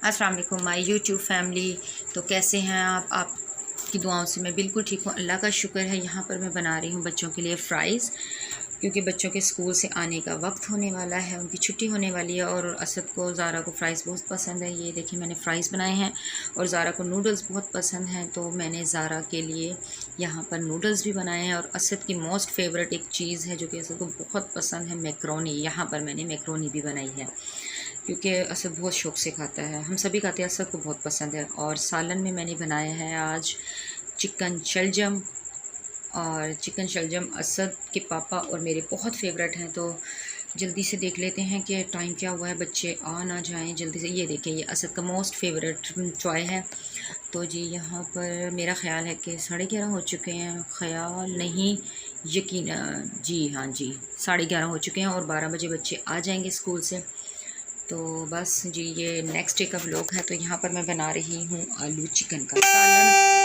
अस्सलाम वालेकुम my YouTube family. तो कैसे हैं आपकी दुआओं से मैं बिल्कुल ठीक हूँ, अल्लाह का शुक्र है। यहाँ पर मैं बना रही हूँ बच्चों के लिए फ़्राइज़, क्योंकि बच्चों के स्कूल से आने का वक्त होने वाला है, उनकी छुट्टी होने वाली है। और असद को, ज़ारा को फ़्राइज़ बहुत पसंद है। ये देखिए मैंने फ़्राइज़ बनाए हैं। और ज़ारा को नूडल्स बहुत पसंद हैं, तो मैंने ज़ारा के लिए यहाँ पर नूडल्स भी बनाए हैं। और असद की मोस्ट फेवरेट एक चीज़ है जो कि असद को बहुत पसंद है, मैक्रोनी। यहाँ पर मैंने मैक्रोनी भी बनाई है, क्योंकि असद बहुत शौक़ से खाता है। हम सभी खाते हैं, असद को बहुत पसंद है। और सालन में मैंने बनाया है आज चिकन शलजम। और चिकन शलजम असद के पापा और मेरे बहुत फेवरेट हैं। तो जल्दी से देख लेते हैं कि टाइम क्या हुआ है, बच्चे आ ना जाएं जल्दी से। ये देखिए, ये असद का मोस्ट फेवरेट चॉय है। तो जी यहाँ पर मेरा ख़्याल है कि 11:30 हो चुके हैं, ख़्याल नहीं यकीन, जी हाँ जी 11:30 हो चुके हैं। और 12 बजे बच्चे आ जाएंगे स्कूल से। तो बस जी ये नेक्स्ट डे का व्लॉग है। तो यहाँ पर मैं बना रही हूँ आलू चिकन का सालन।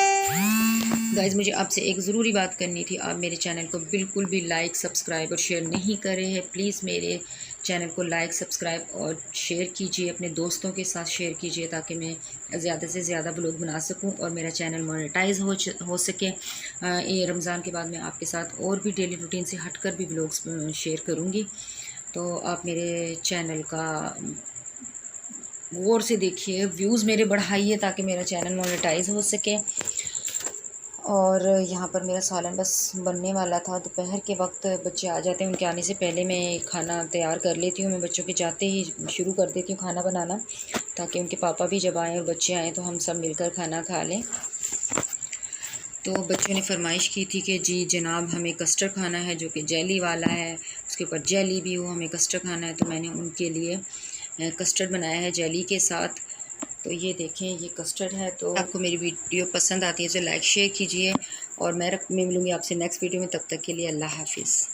गाइस, मुझे आपसे एक ज़रूरी बात करनी थी। आप मेरे चैनल को बिल्कुल भी लाइक, सब्सक्राइब और शेयर नहीं कर रहे हैं। प्लीज़ मेरे चैनल को लाइक, सब्सक्राइब और शेयर कीजिए, अपने दोस्तों के साथ शेयर कीजिए, ताकि मैं ज़्यादा से ज़्यादा व्लॉग बना सकूं और मेरा चैनल मोनेटाइज हो सके। ये रमज़ान के बाद मैं आपके साथ और भी डेली रूटीन से हटकर भी व्लॉग्स शेयर करूँगी। तो आप मेरे चैनल का गौर से देखिए, व्यूज़ मेरे बढ़ाइए, ताकि मेरा चैनल मोनेटाइज हो सके। और यहाँ पर मेरा सालन बस बनने वाला था। दोपहर के वक्त बच्चे आ जाते हैं, उनके आने से पहले मैं खाना तैयार कर लेती हूँ। मैं बच्चों के जाते ही शुरू कर देती हूँ खाना बनाना, ताकि उनके पापा भी जब आएँ और बच्चे आएँ तो हम सब मिलकर खाना खा लें। तो बच्चों ने फरमाइश की थी कि जी जनाब हमें कस्टर्ड खाना है, जो कि जेली वाला है, उसके ऊपर जेली भी हो, हमें कस्टर्ड खाना है। तो मैंने उनके लिए कस्टर्ड बनाया है जेली के साथ। तो ये देखें, ये कस्टर्ड है। तो आपको मेरी वीडियो पसंद आती है तो लाइक शेयर कीजिए। और मैं मिलूँगी आपसे नेक्स्ट वीडियो में। तब तक के लिए अल्लाह हाफिज़।